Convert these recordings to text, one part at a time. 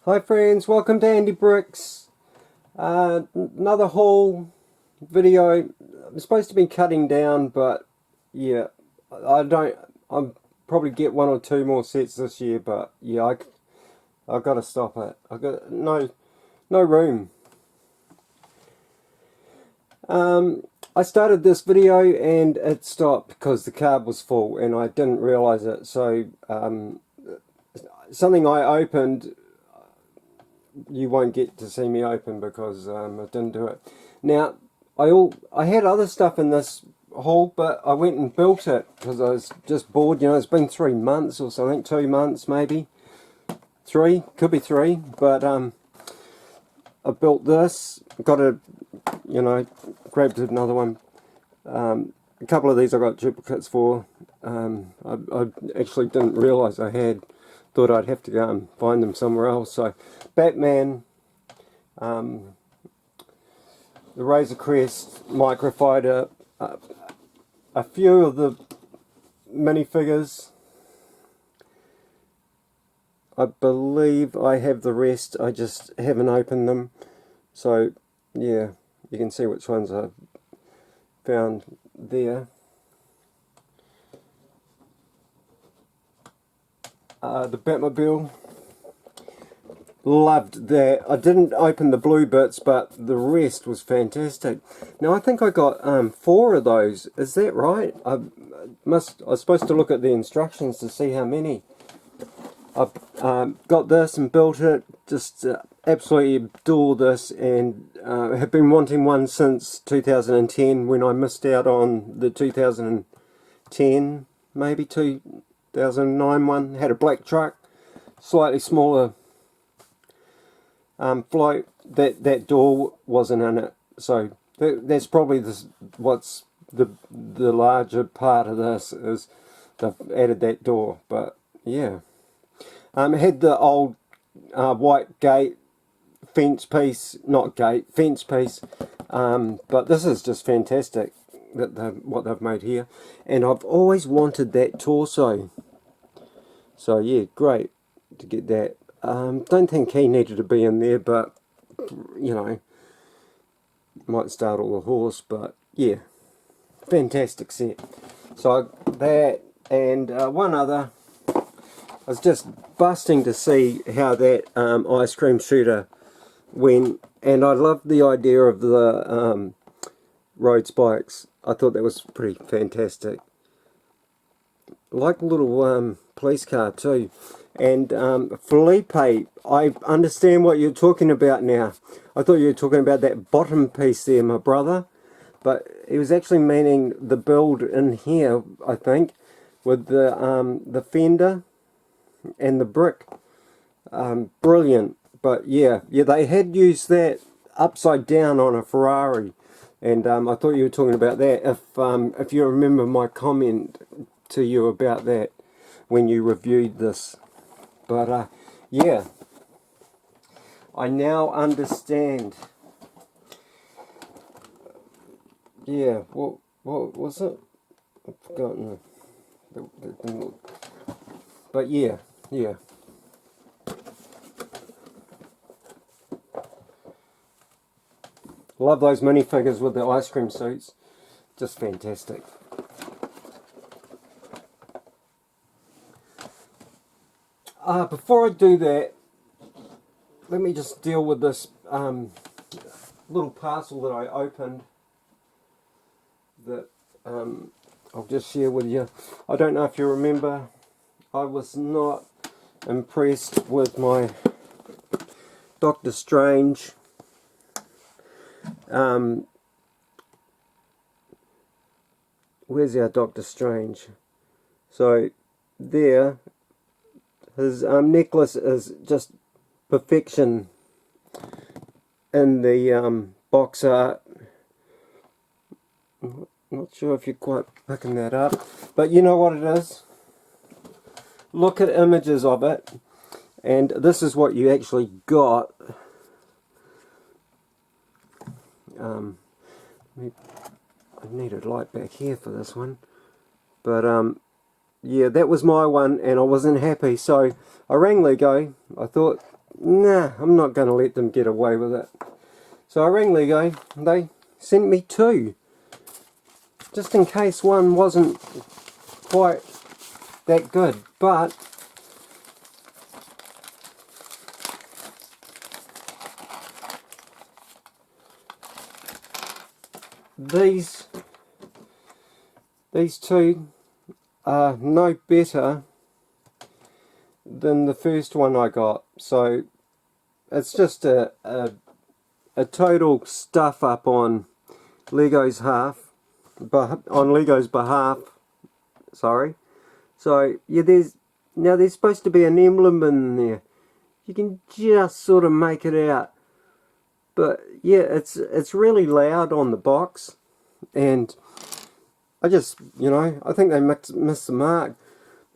Hi friends, welcome to Andy Bricks. Another haul video. I'm supposed to be cutting down, but yeah, I'll probably get one or two more sets this year, but yeah, I gotta stop it. I got no room. I started this video and it stopped because the card was full and I didn't realize it. So something I opened, you won't get to see me open because I didn't do it. Now, I had other stuff in this haul, but I went and built it because I was just bored. You know, it's been 3 months or something, 2 months maybe. 3, could be 3, but I built this, got a, you know, grabbed another one. A couple of these I got duplicates for. I actually didn't realise I had. Thought I'd have to go and find them somewhere else. So, Batman, the Razor Crest, Microfighter, a few of the minifigures. I believe I have the rest, I just haven't opened them. So, yeah, you can see which ones I've found there. The Batmobile, loved that. I didn't open the blue bits, but the rest was fantastic. Now I think I got 4 of those. Is that right? I was supposed to look at the instructions to see how many. I've got this and built it. Just absolutely adore this, and have been wanting one since 2010 when I missed out on the 2010, maybe 2009 one. Had a black truck, slightly smaller float. That door wasn't in it, so that's probably what's the larger part of this, is they've added that door. But yeah, it had the old white gate fence piece, not gate, fence piece, but this is just fantastic what they've made here, and I've always wanted that torso. So yeah, great to get that. Don't think he needed to be in there, but you know, might startle the horse. But yeah, fantastic set. So that, and one other. I was just busting to see how that ice cream shooter went, and I loved the idea of the road spikes. I thought that was pretty fantastic. Like a little police car too. And Felipe, I understand what you're talking about now. I thought you were talking about that bottom piece there, my brother, but he was actually meaning the build in here, I think, with the fender and the brick. Brilliant. But yeah, they had used that upside down on a Ferrari, and I thought you were talking about that. If you remember my comment to you about that when you reviewed this. But yeah, I now understand. Yeah, what was it? I've forgotten. But yeah. Love those minifigures with the ice cream suits. Just fantastic. Before I do that, let me just deal with this little parcel that I opened that I'll just share with you. I don't know if you remember, I was not impressed with my Doctor Strange where's our Doctor Strange? So there, his necklace is just perfection in the box art. Not sure if you're quite picking that up, but you know what it is. Look at images of it, and this is what you actually got. I need a light back here for this one, but yeah, that was my one and I wasn't happy, so I rang Lego. I thought, nah, I'm not going to let them get away with it. So I rang Lego, and they sent me 2. Just in case one wasn't quite that good. But these 2 are no better than the first one I got. So it's just a total stuff up on Lego's behalf. Sorry. So yeah, there's supposed to be an emblem in there. You can just sort of make it out. But yeah, it's really loud on the box, and I just, I think they missed the mark.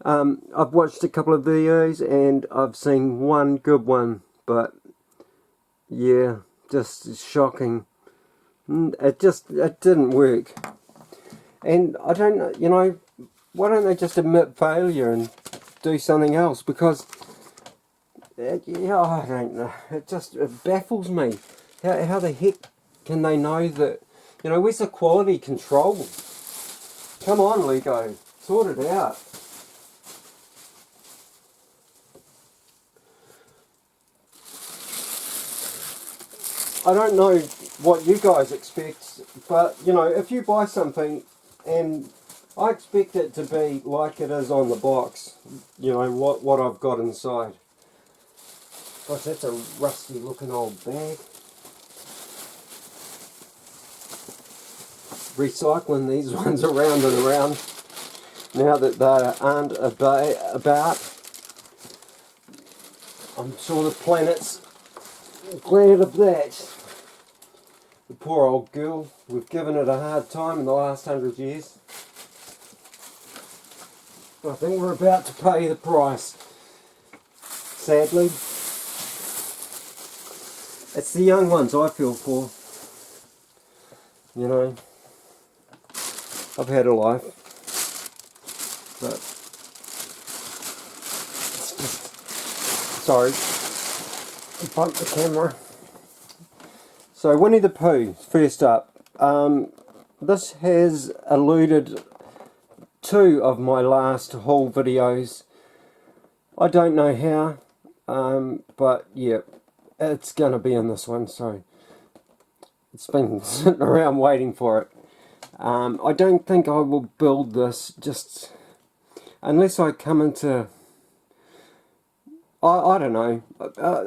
I've watched a couple of videos and I've seen one good one, but yeah, just shocking. It didn't work. And I don't, why don't they just admit failure and do something else? Because, I don't know, it baffles me. How the heck can they know that, where's the quality control? Come on, Lego, sort it out. I don't know what you guys expect, but, if you buy something, and I expect it to be like it is on the box, what I've got inside. Gosh, that's a rusty looking old bag. Recycling these ones around and around now that they aren't about. I'm sure the planet's glad of that. The poor old girl, we've given it a hard time in the last 100 years. I think we're about to pay the price, sadly. It's the young ones I feel for. I've had a life, but it's just, sorry, bump the camera. So Winnie the Pooh, first up. This has eluded 2 of my last haul videos. I don't know how, but yeah, it's going to be in this one, so it's been sitting around waiting for it. I don't think I will build this just unless I come into, I don't know,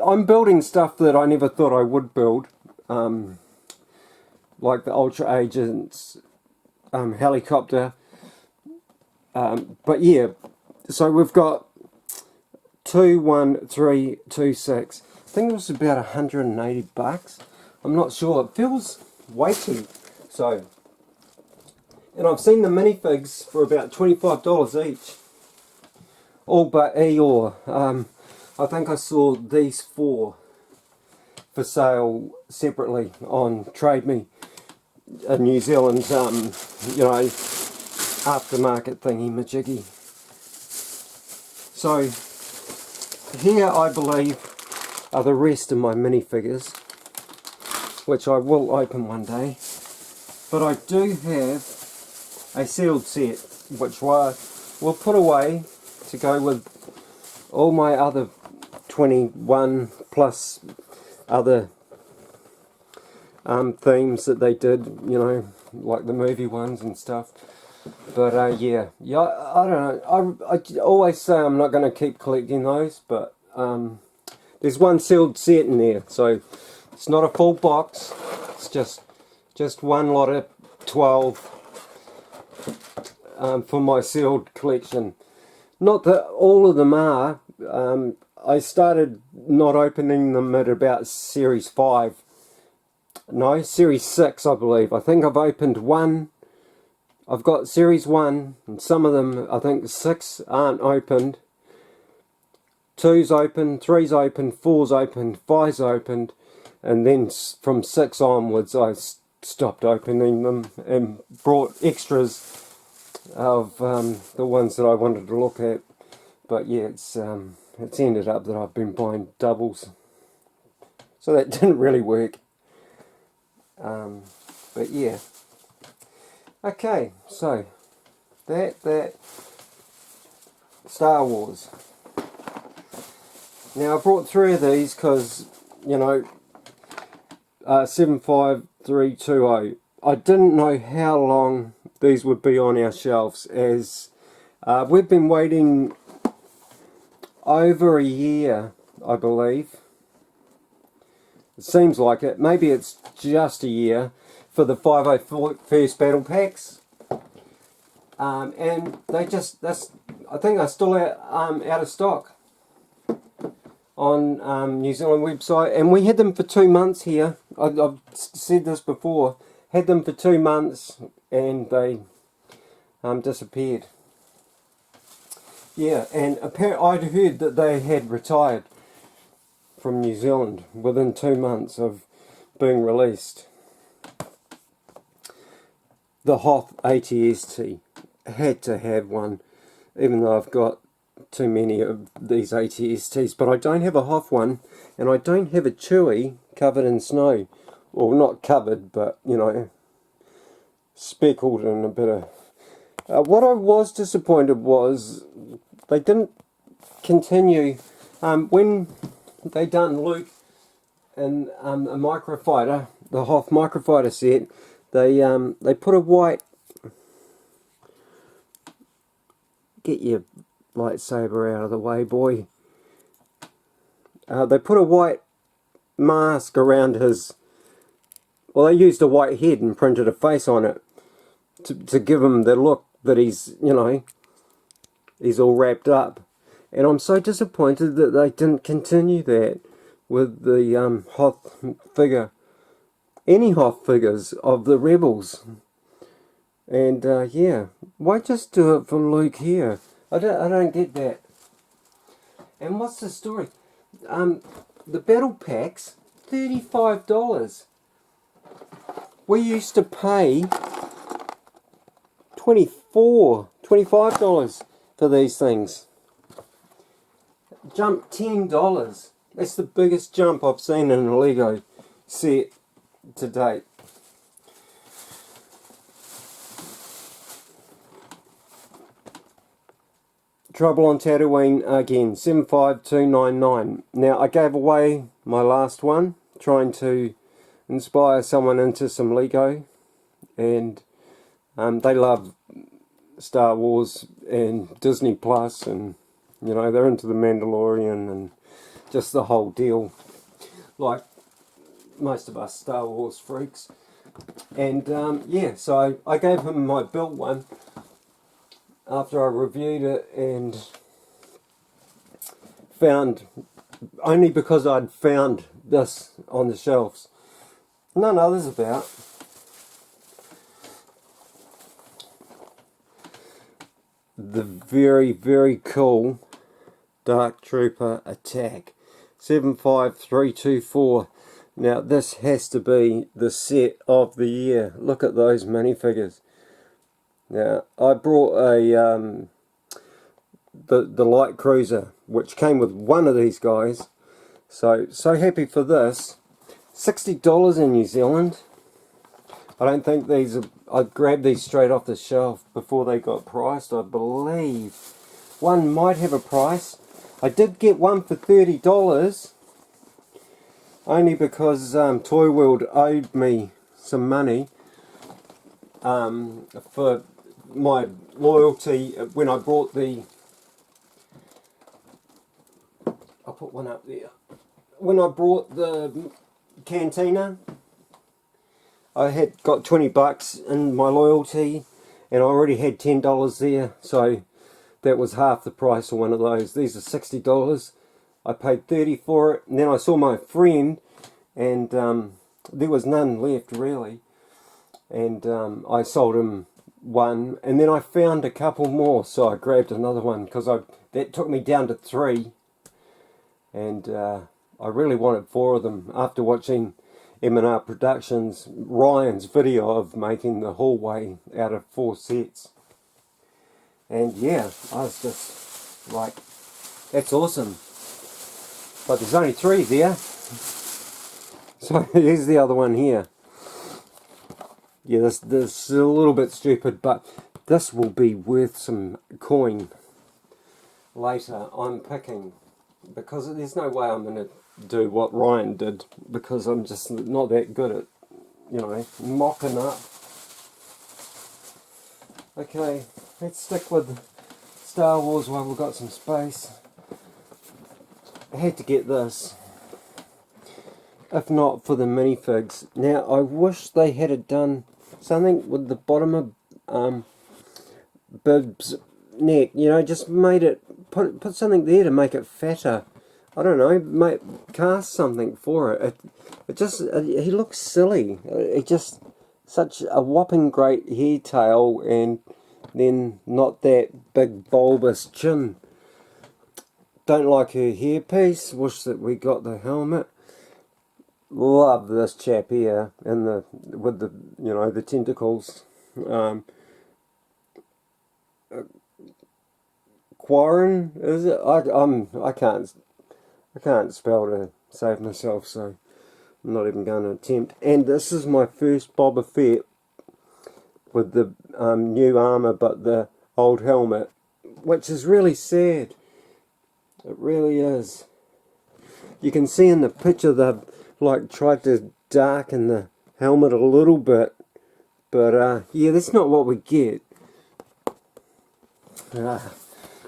I'm building stuff that I never thought I would build, like the Ultra Agents helicopter, but yeah, so we've got 21326. I think it was about $180. I'm not sure, it feels weighty. So, and I've seen the minifigs for about $25 each. All but Eeyore. I think I saw these 4 for sale separately on Trade Me, a New Zealand, aftermarket thingy majiggy. So, here I believe are the rest of my minifigures, which I will open one day. But I do have a sealed set, which we'll put away to go with all my other 21 plus other themes that they did, like the movie ones and stuff. But yeah, I don't know. I always say I'm not going to keep collecting those, but there's one sealed set in there, so it's not a full box. It's just one lot of 12 for my sealed collection. Not that all of them are. I started not opening them at about Series 5. No, Series 6 I believe. I think I've opened one. I've got Series 1, and some of them, I think 6 aren't opened. 2's open, 3's open, 4's open, 5's opened, and then from 6 onwards I stopped opening them and brought extras of the ones that I wanted to look at. But yeah, it's ended up that I've been buying doubles So that didn't really work. But yeah. Okay, so that Star Wars. Now I brought 3 of these because, you know, 75320. I didn't know how long these would be on our shelves, as we've been waiting over a year, I believe. It seems like it. Maybe it's just a year for the 501st Battle Packs. And they just, I think they're still out of stock on New Zealand website. And we had them for 2 months here. I've said this before. Had them for 2 months and they disappeared. Yeah, and apparently I'd heard that they had retired from New Zealand within 2 months of being released. The Hoth ATST. Had to have one, even though I've got too many of these ATSTs. But I don't have a Hoth one, and I don't have a Chewy covered in snow. Well, not covered, but, you know, speckled and a bit of... what I was disappointed was they didn't continue. When they done Luke and a microfighter, the Hoth microfighter set, they put a white... Get your lightsaber out of the way, boy. They put a white mask around his... Well, they used a white head and printed a face on it to give him the look that he's, you know, he's all wrapped up. And I'm so disappointed that they didn't continue that with the Hoth figure. Any Hoth figures of the Rebels. And yeah, why just do it for Luke here? I don't get that. And what's the story? The battle packs, $35. We used to pay $25 for these things. Jump $10. That's the biggest jump I've seen in a Lego set to date. Trouble on Tatooine again, 75299. Now, I gave away my last one, trying to inspire someone into some Lego, and they love Star Wars and Disney Plus, and, you know, they're into The Mandalorian and just the whole deal, like most of us Star Wars freaks. And yeah, so I gave him my built one after I reviewed it, and found, only because I'd found this on the shelves, none others about. The very, very cool Dark Trooper Attack 75324. Now this has to be the set of the year. Look at those minifigures. Now, I brought a the light cruiser, which came with one of these guys. So happy for this. $60 in New Zealand. I don't think these are... I grabbed these straight off the shelf before they got priced, I believe. One might have a price. I did get one for $30. Only because Toy World owed me some money for my loyalty when I brought the... I'll put one up there. When I brought the Cantina, I had got $20 in my loyalty, and I already had $10 there, so that was half the price of one of those. These are $60. I paid $30 for it, and then I saw my friend, and there was none left really, and I sold him one, and then I found a couple more, so I grabbed another one, because that took me down to 3, and I really wanted 4 of them after watching M&R Productions, Ryan's video of making the hallway out of 4 sets. And yeah, I was just like, that's awesome. But there's only 3 there. So here's the other one here. Yeah, this is a little bit stupid, but this will be worth some coin later. I'm picking, because there's no way I'm going to do what Ryan did, because I'm just not that good at, you know, mopping up. Okay, let's stick with Star Wars while we've got some space. I had to get this, if not for the minifigs. Now, I wish they had done something with the bottom of Bib's neck, you know, just made it, put something there to make it fatter. I don't know, cast something for it. It just, he looks silly. It just, such a whopping great hair tail, and then not that big bulbous chin. Don't like her hairpiece. Wish that we got the helmet. Love this chap here, and with the, you know, the tentacles. Quarren, is it? I can't spell to save myself, so I'm not even going to attempt. And this is my first Boba Fett with the new armor, but the old helmet, which is really sad. It really is. You can see in the picture they've like tried to darken the helmet a little bit, but yeah, that's not what we get. I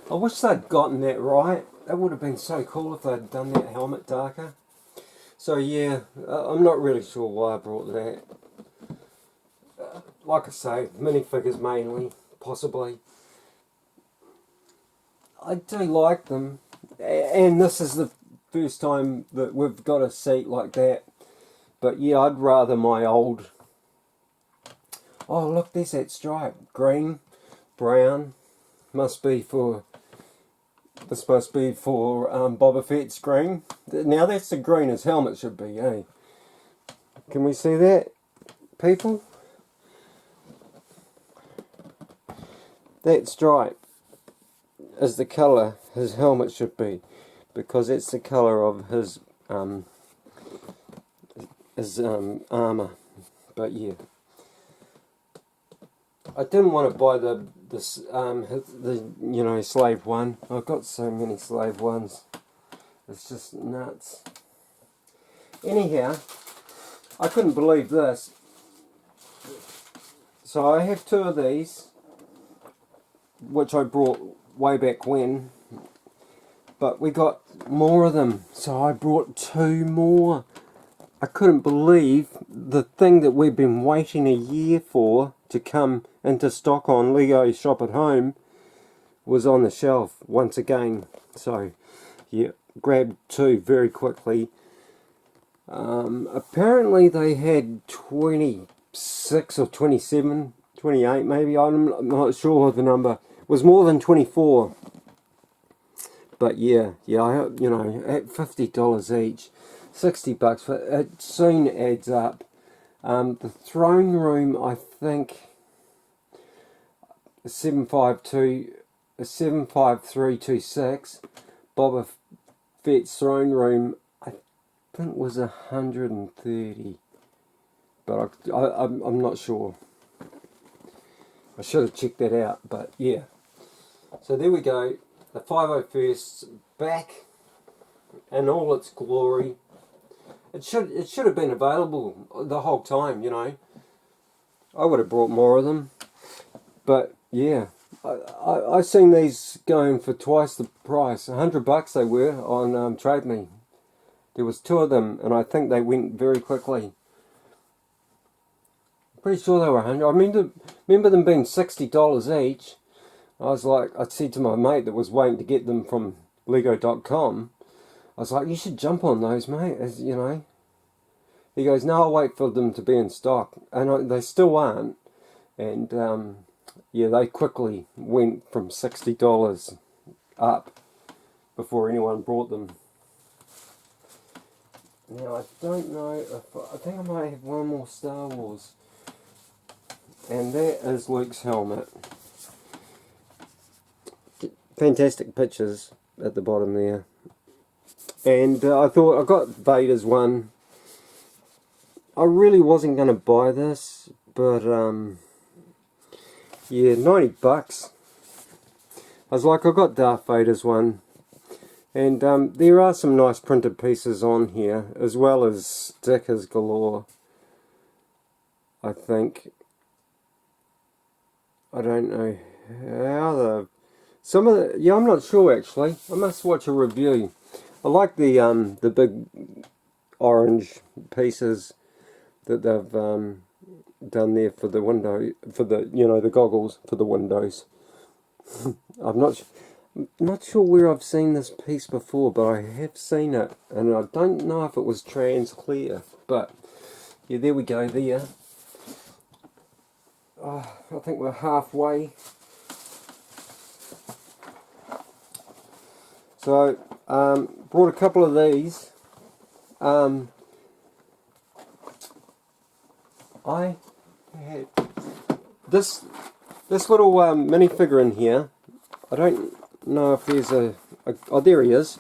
wish they'd gotten that right. That would have been so cool if they'd done that helmet darker. So yeah, I'm not really sure why I brought that. Like I say, minifigures mainly, possibly. I do like them, and this is the first time that we've got a seat like that. But yeah, I'd rather my old... Oh look, there's that stripe. Green, brown. Must be for... This must be for Boba Fett's green. Now that's the green his helmet should be, eh? Can we see that, people? That stripe is the colour his helmet should be, because it's the colour of his armour. But yeah, I didn't want to buy the you know, slave one. I've got so many slave ones. It's just nuts. Anyhow, I couldn't believe this. So I have two of these, which I brought way back when, but we got more of them, so I brought two more. I couldn't believe the thing that we've been waiting a year for to come into stock on Lego Shop at Home was on the shelf once again. So yeah, grabbed two very quickly. Apparently they had 26 or 27, 28 maybe, I'm not sure of the number. It was more than 24. But yeah, I, you know, at $50 each, 60 bucks, for it soon adds up. The throne room, I think, 75326. Boba Fett's throne room, I think, was 130, but I'm not sure. I should have checked that out, but yeah. So there we go. The 501st's back in all its glory. It should have been available the whole time, you know. I would have brought more of them. But yeah, I seen these going for twice the price. $100 they were on Trade Me. There was two of them, and I think they went very quickly. I'm pretty sure they were 100. I remember them being $60 each. I was like, I said to my mate that was waiting to get them from Lego.com, I was like, you should jump on those, mate, as you know. He goes, no, I'll wait for them to be in stock. And they still aren't. And yeah, they quickly went from $60 up before anyone brought them. Now, I don't know if... I think I might have one more Star Wars. And that is Luke's helmet. Fantastic pictures at the bottom there. And I thought I got Vader's one. I really wasn't going to buy this, but yeah, $90. I was like, I got Darth Vader's one, and there are some nice printed pieces on here, as well as stickers galore, I think. I don't know how some of the, yeah, I'm not sure actually. I must watch a review. I like the big orange pieces that they've done there for the window, for the, you know, the goggles for the windows. I'm not sure where I've seen this piece before, but I have seen it, and I don't know if it was trans clear. But yeah, there we go. There. I think we're halfway. So brought a couple of these. I had this little minifigure in here. I don't know if there's oh, there he is.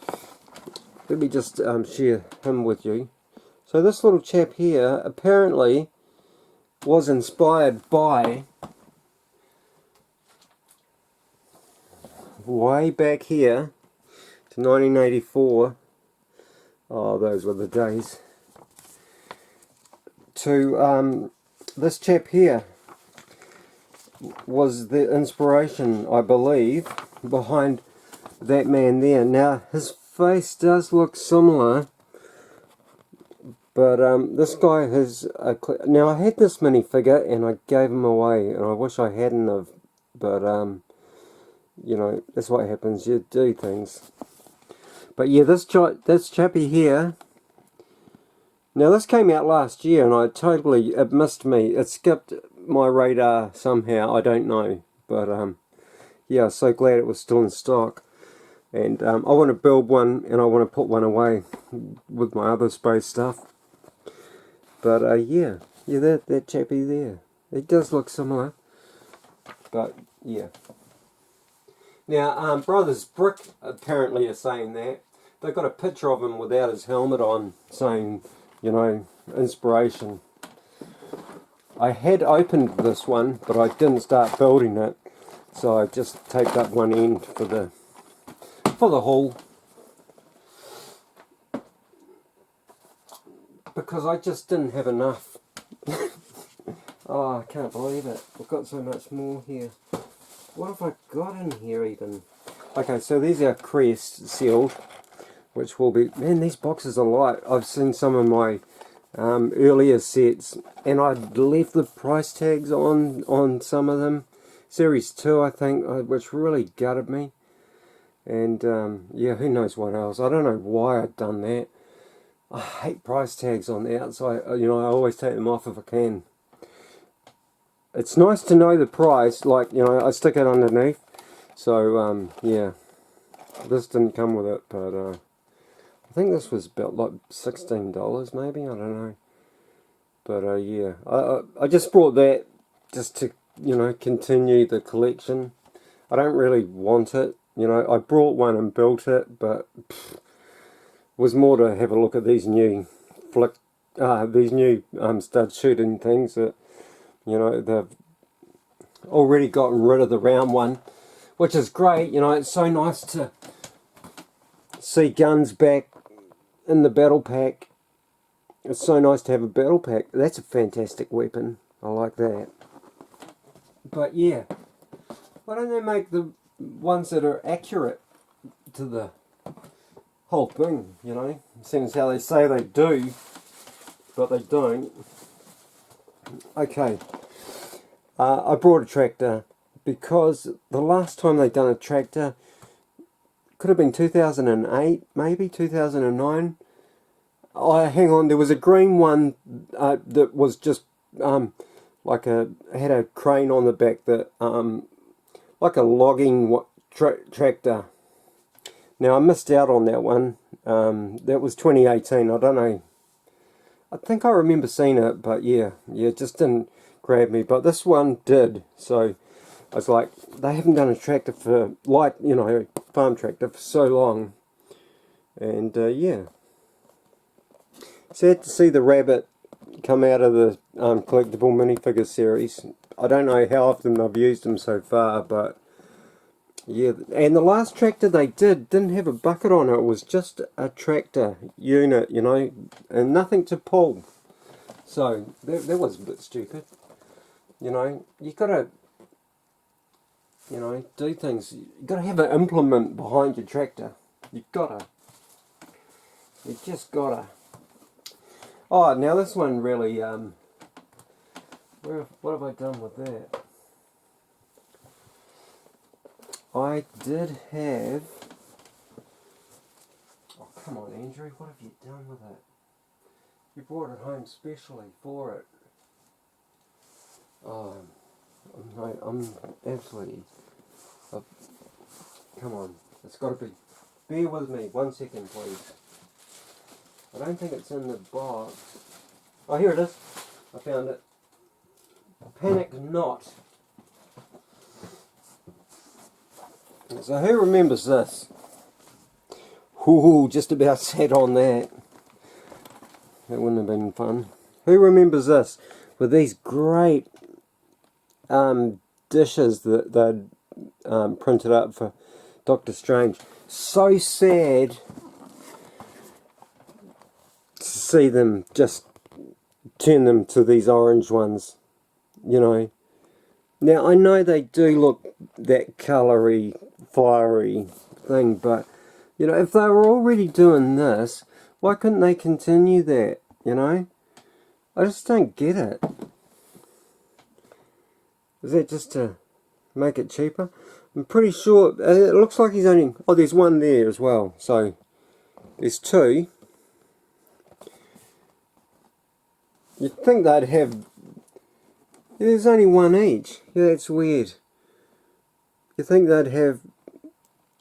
Let me just share him with you. So this little chap here apparently was inspired by, way back here to 1984. Oh, those were the days. To this chap here was the inspiration, I believe, behind that man there. Now his face does look similar, but this guy has now I had this minifigure and I gave him away, and I wish I hadn't have, but you know, that's what happens, you do things. But yeah, this chappy here, now this came out last year and it missed me. It skipped my radar somehow, I don't know. But yeah, I'm so glad it was still in stock. And I want to build one, and I want to put one away with my other space stuff. But yeah, that chappy there, it does look similar. But yeah. Now, Brothers Brick apparently are saying that. They've got a picture of him without his helmet on, saying, you know, inspiration. I had opened this one, but I didn't start building it, so I just taped up one end for the haul, because I just didn't have enough. Oh, I can't believe it. I've got so much more here. What have I got in here even? Okay, so these are crest sealed, which will be, man, these boxes are light. I've seen some of my earlier sets, and I left the price tags on some of them. Series 2, I think, which really gutted me. And yeah, who knows what else. I don't know why I've done that. I hate price tags on the outside. You know, I always take them off if I can. It's nice to know the price, like, you know, I stick it underneath. So yeah, this didn't come with it, but I think this was about like $16 maybe, I don't know. But yeah, I just brought that just to, you know, continue the collection. I don't really want it, you know. I brought one and built it, but was more to have a look at these new stud shooting things that, you know, they've already gotten rid of the round one, which is great. You know, it's so nice to see guns back in the battle pack. It's so nice to have a battle pack. That's a fantastic weapon. I like that. But yeah, why don't they make the ones that are accurate to the whole thing, you know? Seems how they say they do, but they don't. Okay, I brought a tractor because the last time they done a tractor could have been 2008, maybe 2009. Oh, hang on, there was a green one that was just like had a crane on the back, that like a logging tractor. Now I missed out on that one. That was 2018. I don't know. I think I remember seeing it, but yeah, it just didn't grab me. But this one did. So I was like, they haven't done a tractor for, like, you know, farm tractor for so long. And yeah, sad to see the rabbit come out of the collectible minifigure series. I don't know how often I've used them so far, but yeah. And the last tractor they didn't have a bucket on it. It was just a tractor unit, you know, and nothing to pull. So that was a bit stupid. You know, you gotta, you know, do things. You gotta have an implement behind your tractor. You just gotta. Oh, now this one really, what have I done with that? I did have, oh come on Andrew, what have you done with it? You brought it home specially for it. Oh, I'm absolutely, come on, it's got to be, bear with me, 1 second please. I don't think it's in the box. Oh, here it is. I found it. Panic Not. So who remembers this? Ooh, just about sat on that. That wouldn't have been fun. Who remembers this? With these great dishes that they'd printed up for Doctor Strange. So sad to see them just turn them to these orange ones, you know. Now I know they do look that coloury, fiery thing, but you know, if they were already doing this, why couldn't they continue that, you know? I just don't get it. Is that just to make it cheaper? I'm pretty sure, it looks like he's only, oh there's one there as well, so there's two. You'd think they'd have, there's only one each. Yeah, that's weird. You'd think they'd have,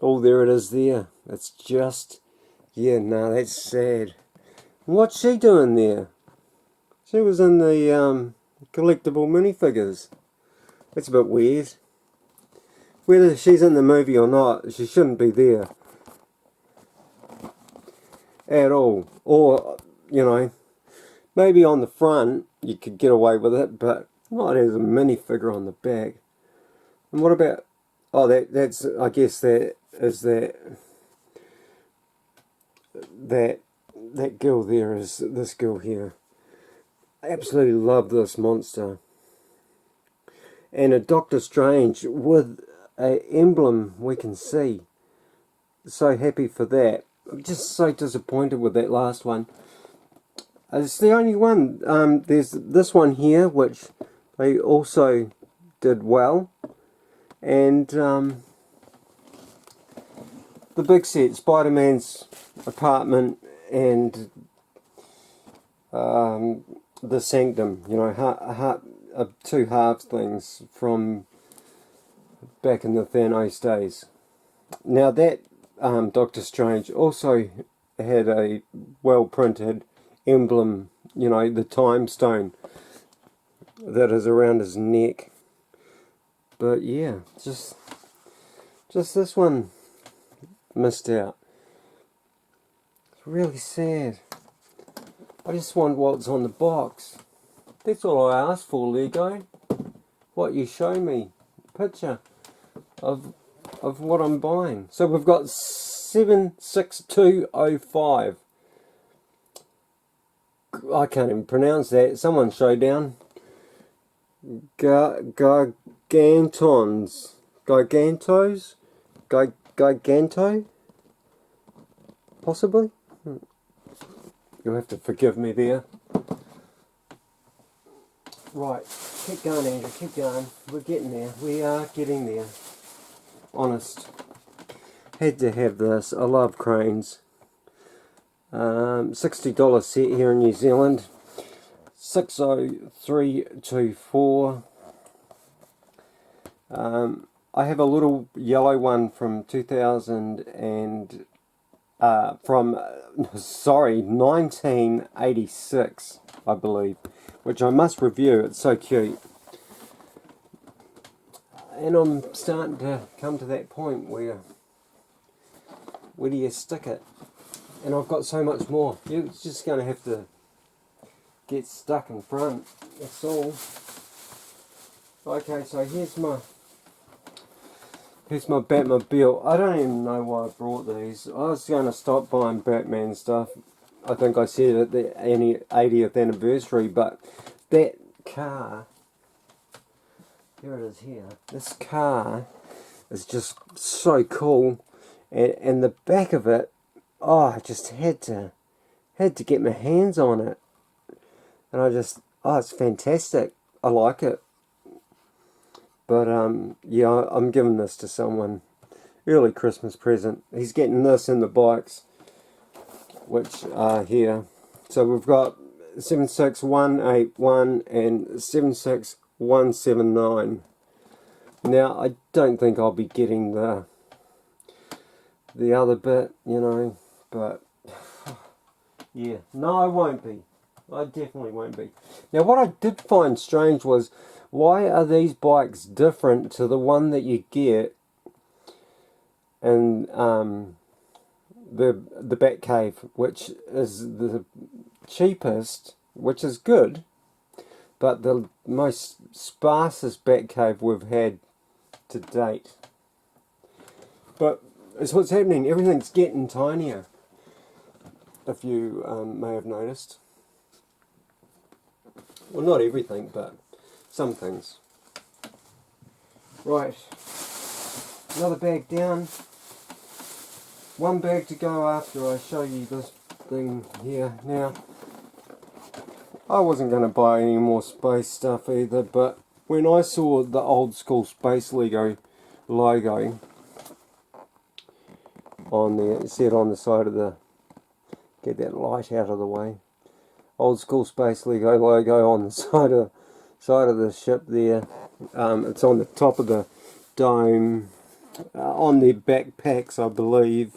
oh there it is there. It's just, yeah, no, that's sad. What's she doing there? She was in the collectible minifigures. That's a bit weird. Whether she's in the movie or not, she shouldn't be there at all. Or, you know, maybe on the front you could get away with it, but not as a minifigure on the back. And what about, oh that's, I guess that is that girl there is this girl here. I absolutely love this monster. And a Doctor Strange with an emblem we can see. So happy for that. I'm just so disappointed with that last one. It's the only one. There's this one here, which they also did well. And the big set, Spider-Man's apartment and the Sanctum, you know, two halves things from back in the Thanos days. Now that Doctor Strange also had a well printed emblem, you know, the time stone that is around his neck. But yeah, just this one missed out. It's really sad. I just want what's on the box. That's all I asked for, Lego. What you show me. Picture of what I'm buying. So we've got 76205. I can't even pronounce that. Someone showdown. Gargantos. Giganto? Possibly? You'll have to forgive me there. Right, keep going Andrew, keep going. We're getting there. We are getting there. Honest. Had to have this. I love cranes. $60 set here in New Zealand. 60324. I have a little yellow one from 1986, I believe, which I must review. It's so cute. And I'm starting to come to that point where do you stick it? And I've got so much more. You're just going to have to get stuck in front. That's all. Okay, so here's my Batmobile. I don't even know why I brought these. I was going to stop buying Batman stuff. I think I said at the 80th anniversary, but that car, here it is here. This car is just so cool, and the back of it, oh, I just had to get my hands on it, and oh, it's fantastic. I like it. But yeah, I'm giving this to someone. Early Christmas present. He's getting this in the bikes, which are here. So we've got 76181 and 76179. Now I don't think I'll be getting the other bit, you know, but yeah, no, I won't be. I definitely won't be. Now what I did find strange was, why are these bikes different to the one that you get in the Batcave, which is the cheapest, which is good, but the most sparsest Batcave we've had to date. But it's what's happening. Everything's getting tinier, if you may have noticed. Well, not everything, but some things. Right, another bag down. One bag to go after I show you this thing here. Now, I wasn't going to buy any more space stuff either, but when I saw the old school Space Lego logo on there, it said on the side of the, get that light out of the way, old school Space Lego logo on the side of the ship there. It's on the top of the dome, on their backpacks, I believe.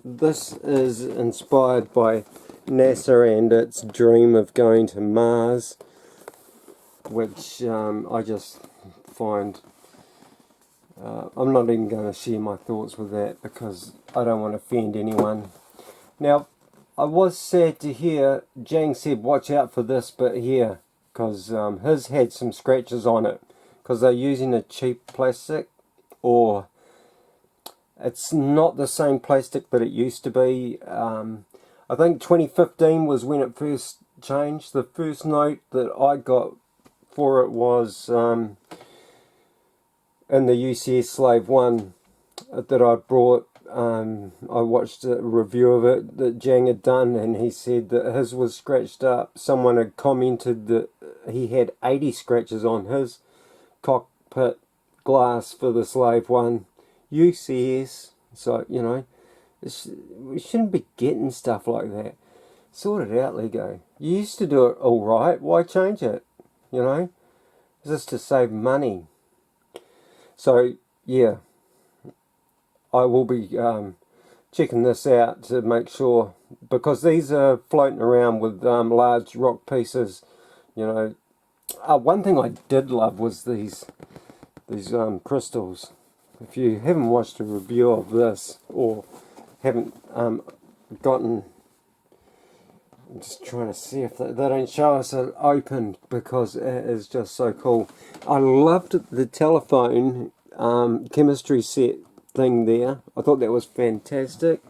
This is inspired by NASA and its dream of going to Mars, which I just find, I'm not even going to share my thoughts with that because I don't want to offend anyone. Now, I was sad to hear Jang said watch out for this bit here, because his had some scratches on it because they're using a cheap plastic, or it's not the same plastic that it used to be. I think 2015 was when it first changed. The first note that I got for it was in the UCS Slave 1 that I brought. I watched a review of it that Jang had done, and he said that his was scratched up. Someone had commented that he had 80 scratches on his cockpit glass for the Slave 1 UCS. So, you know, we shouldn't be getting stuff like that. Sort it out, Lego. You used to do it all right. Why change it? You know, is this to save money? So, yeah, I will be checking this out to make sure, because these are floating around with large rock pieces, you know. One thing I did love was these crystals. If you haven't watched a review of this, or haven't gotten, I'm just trying to see if they don't show us it open, because it is just so cool. I loved the telephone chemistry set thing there. I thought that was fantastic,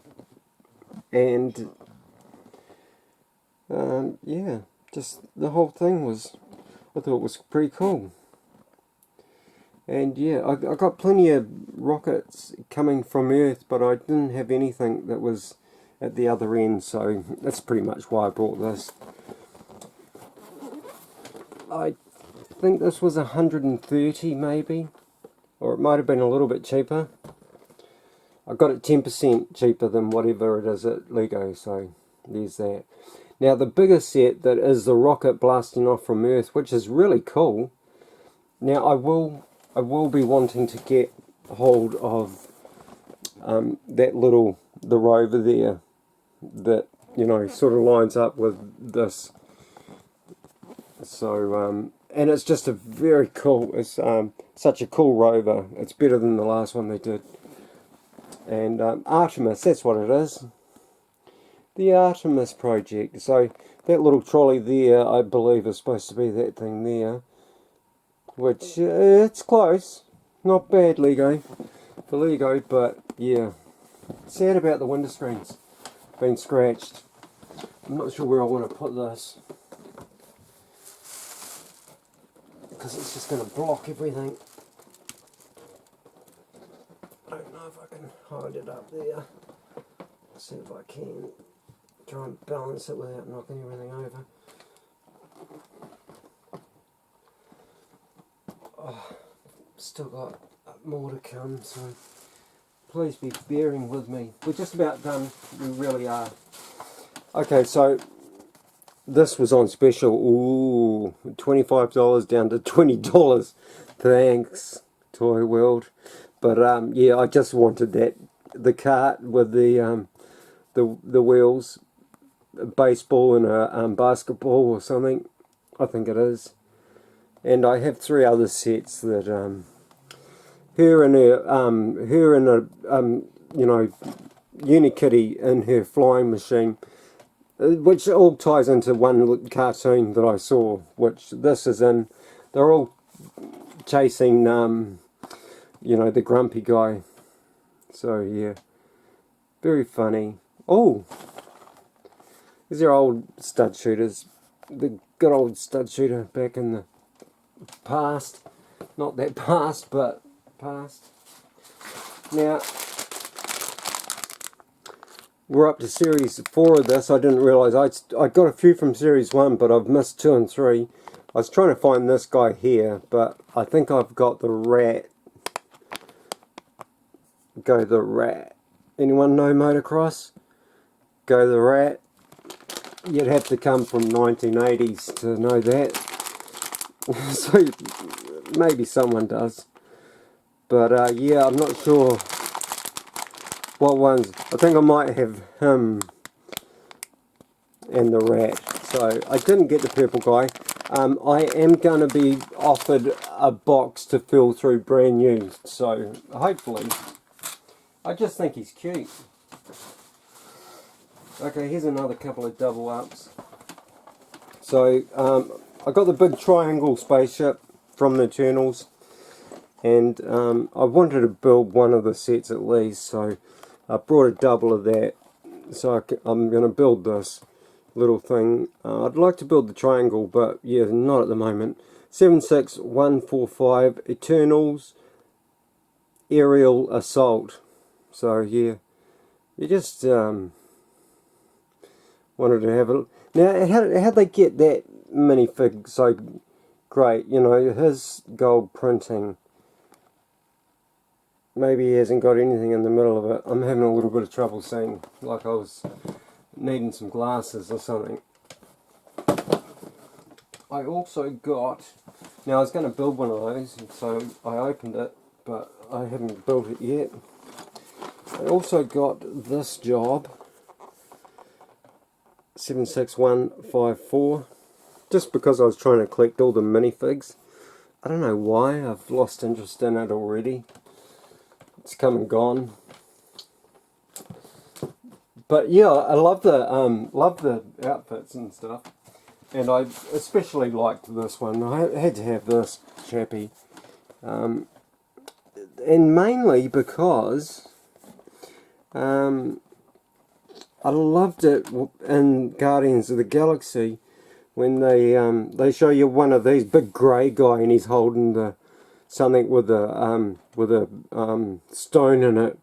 and yeah, just the whole thing was, I thought it was pretty cool. And yeah, I got plenty of rockets coming from Earth, but I didn't have anything that was at the other end, so that's pretty much why I brought this. I think this was 130 maybe, or it might have been a little bit cheaper. I got it 10% cheaper than whatever it is at Lego, so there's that. Now the bigger set that is the rocket blasting off from Earth, which is really cool. Now I will be wanting to get hold of the rover there that, you know, sort of lines up with this. So and it's just a very cool, it's such a cool rover. It's better than the last one they did. And Artemis, that's what it is. the Artemis project. So that little trolley there, I believe, is supposed to be that thing there. Which, it's close. Not bad, Lego. For Lego, but yeah. Sad about the window screens being scratched. I'm not sure where I want to put this, because it's just going to block everything. I don't know if I can hide it up there. See if I can try and balance it without knocking everything over. Oh, still got more to come, so please be bearing with me. We're just about done, we really are. Okay, so this was on special. Ooh, $25 down to $20. Thanks, Toy World. But yeah, I just wanted that, the cart with the wheels, a baseball and a basketball or something, I think it is. And I have 3 other sets that her and a you know, Unikitty in her flying machine, which all ties into one cartoon that I saw, which this is in. They're all chasing you know, the grumpy guy. So yeah, very funny. Oh, these are old stud shooters. The good old stud shooter back in the past. Not that past, but past. Now, we're up to series 4 of this. I didn't realise. I got a few from series 1, but I've missed 2 and 3. I was trying to find this guy here, but I think I've got the rat. Go the rat. Anyone know motocross? Go the rat. You'd have to come from 1980s to know that. So maybe someone does. But yeah, I'm not sure what ones. I think I might have him and the rat. So I didn't get the purple guy. I am going to be offered a box to fill through brand new. So hopefully. I just think he's cute. Okay, here's another couple of double ups. So I got the big Triangle Spaceship from the Eternals, and I wanted to build one of the sets at least, so I brought a double of that. So I'm going to build this little thing. I'd like to build the Triangle, but yeah, not at the moment. 76145 Eternals Aerial Assault. So yeah, you just wanted to have a... Now, how'd they get that minifig so great? You know, his gold printing. Maybe he hasn't got anything in the middle of it. I'm having a little bit of trouble seeing, like I was needing some glasses or something. I also got... Now, I was going to build one of those, so I opened it, but I haven't built it yet. I also got this job, 76154, just because I was trying to collect all the minifigs. I don't know why, I've lost interest in it already. It's come and gone. But yeah, I love the outfits and stuff. And I especially liked this one. I had to have this chappy. And mainly because I loved it in Guardians of the Galaxy when they show you one of these big grey guy and he's holding something with a stone in it,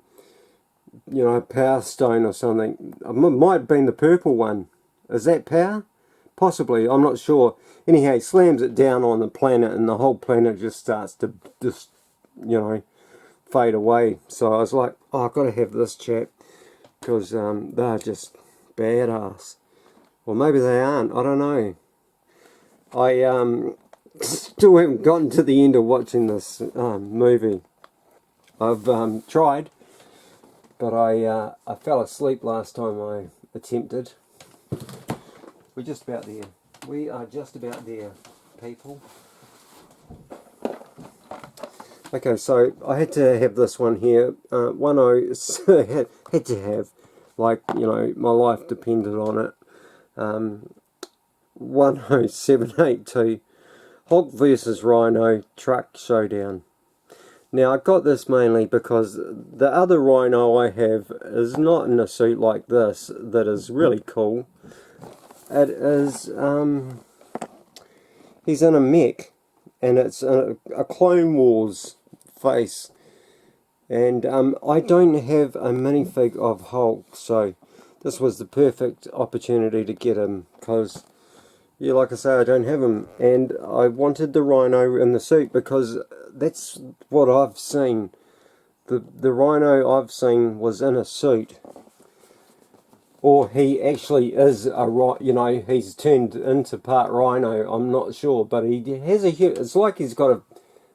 you know, a power stone or something. It might have been the purple one. Is that power? Possibly, I'm not sure. Anyhow, he slams it down on the planet and the whole planet just starts to just, you know, fade away. So I was like, oh, I've got to have this chap, because they're just badass. Or maybe they aren't, I don't know. I still haven't gotten to the end of watching this movie. I've tried, but I fell asleep last time I attempted. We're just about there. We are just about there, people. Okay, so I had to have this one here. Had to have like, you know, my life depended on it. 10782 Hulk versus Rhino Truck Showdown. Now, I got this mainly because the other Rhino I have is not in a suit like this that is really cool. It is, he's in a mech, and it's a Clone Wars face. And I don't have a minifig of Hulk, so this was the perfect opportunity to get him, because, yeah, like I say, I don't have him, and I wanted the Rhino in the suit because that's what I've seen. The Rhino I've seen was in a suit, or he actually is a, you know, he's turned into part Rhino. I'm not sure, but he has it's like he's got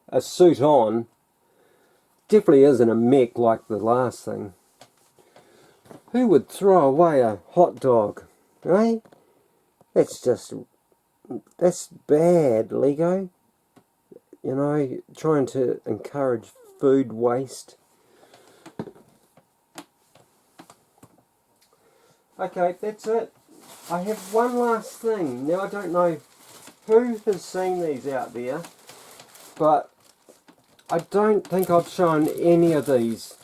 a suit on. Definitely isn't a mech like the last thing. Who would throw away a hot dog, eh? That's bad, Lego. You know, trying to encourage food waste. Okay, that's it. I have one last thing. Now, I don't know who has seen these out there, but I don't think I've shown any of these.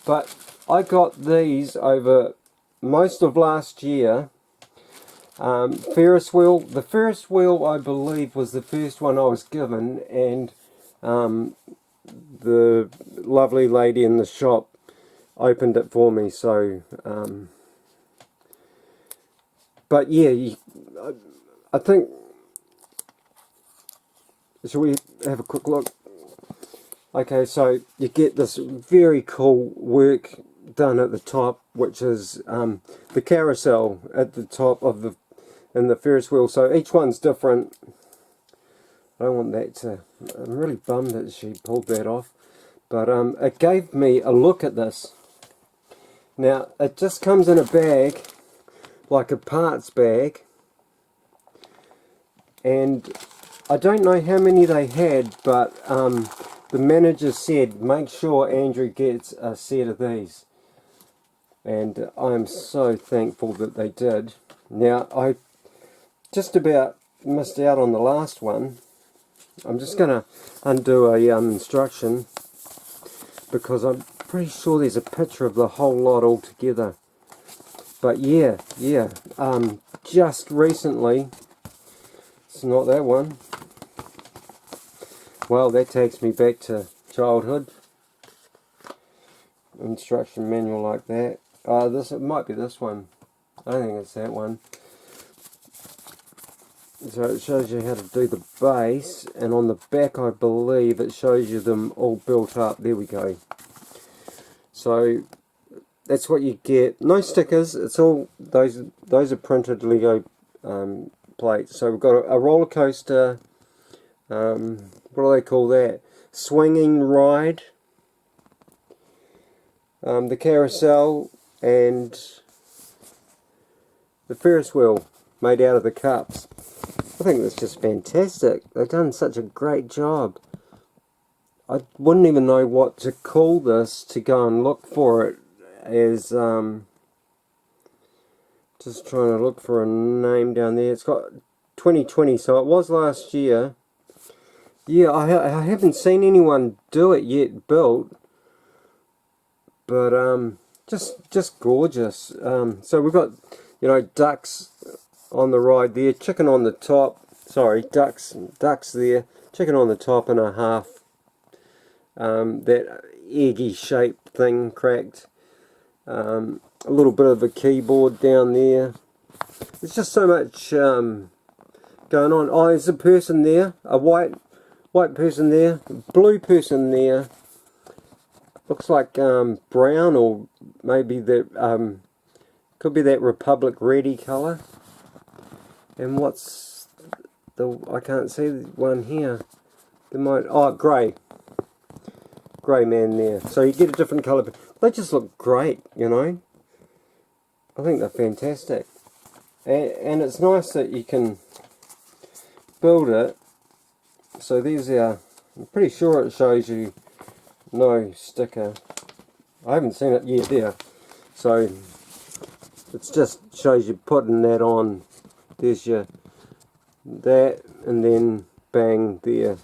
But I got these over most of last year. Ferris Wheel. The Ferris Wheel, I believe, was the first one I was given, and the lovely lady in the shop opened it for me. So, but yeah, I think. Shall we have a quick look? Okay, so you get this very cool work done at the top, which is the carousel at the top of the Ferris wheel. So each one's different. I don't want that to. I'm really bummed that she pulled that off, but it gave me a look at this. Now it just comes in a bag, like a parts bag, and I don't know how many they had, but the manager said, make sure Andrew gets a set of these. And I'm so thankful that they did. Now, I just about missed out on the last one. I'm just going to undo a instruction, because I'm pretty sure there's a picture of the whole lot all together. But yeah, just recently, it's not that one. Well, that takes me back to childhood. Instruction manual like that. It might be this one. I don't think it's that one. So it shows you how to do the base, and on the back I believe it shows you them all built up. There we go. So that's what you get. No stickers. It's all those are printed Lego plates. So we've got a roller coaster. What do they call that? Swinging ride. The carousel, and the Ferris wheel made out of the cups. I think that's just fantastic. They've done such a great job. I wouldn't even know what to call this to go and look for it as, just trying to look for a name down there. It's got 2020, so it was last year. Yeah, I haven't seen anyone do it yet built, but just gorgeous. So we've got, you know, ducks on the ride there, chicken on the top. Sorry, ducks there, chicken on the top, and a half that eggy shaped thing cracked. A little bit of a keyboard down there. There's just so much going on. Oh, there's a person there, a white person there, blue person there. Looks like brown, or maybe that could be that Republic Ready colour. And what's the? I can't see the one here. There might. Oh, grey man there. So you get a different colour. They just look great, you know. I think they're fantastic, and it's nice that you can build it. So there's our. I'm pretty sure it shows you no sticker. I haven't seen it yet there. So It just shows you putting that on. There's your that, and then bang there.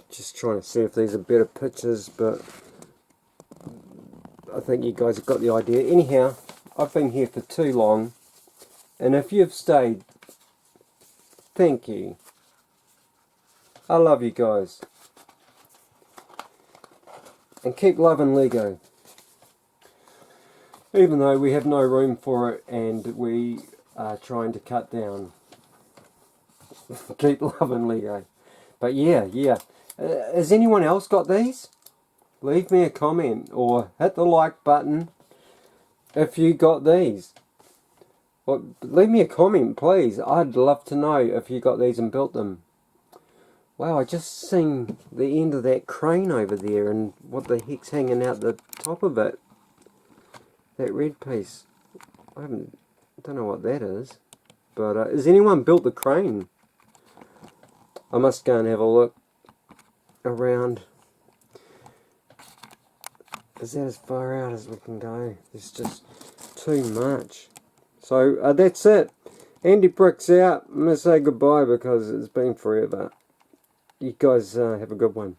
Just trying to see if these are better pictures, but I think you guys have got the idea. Anyhow, I've been here for too long, and if you've stayed, thank you. I love you guys. And keep loving Lego. Even though we have no room for it and we are trying to cut down. Keep loving Lego. But yeah. Has anyone else got these? Leave me a comment or hit the like button if you got these. Well, leave me a comment, please. I'd love to know if you got these and built them. Wow, I just seen the end of that crane over there and what the heck's hanging out the top of it. That red piece. I don't know what that is. But has anyone built the crane? I must go and have a look around. Is that as far out as we can go? There's just too much. So that's it. Andy Brick's out. I'm going to say goodbye because it's been forever. You guys have a good one.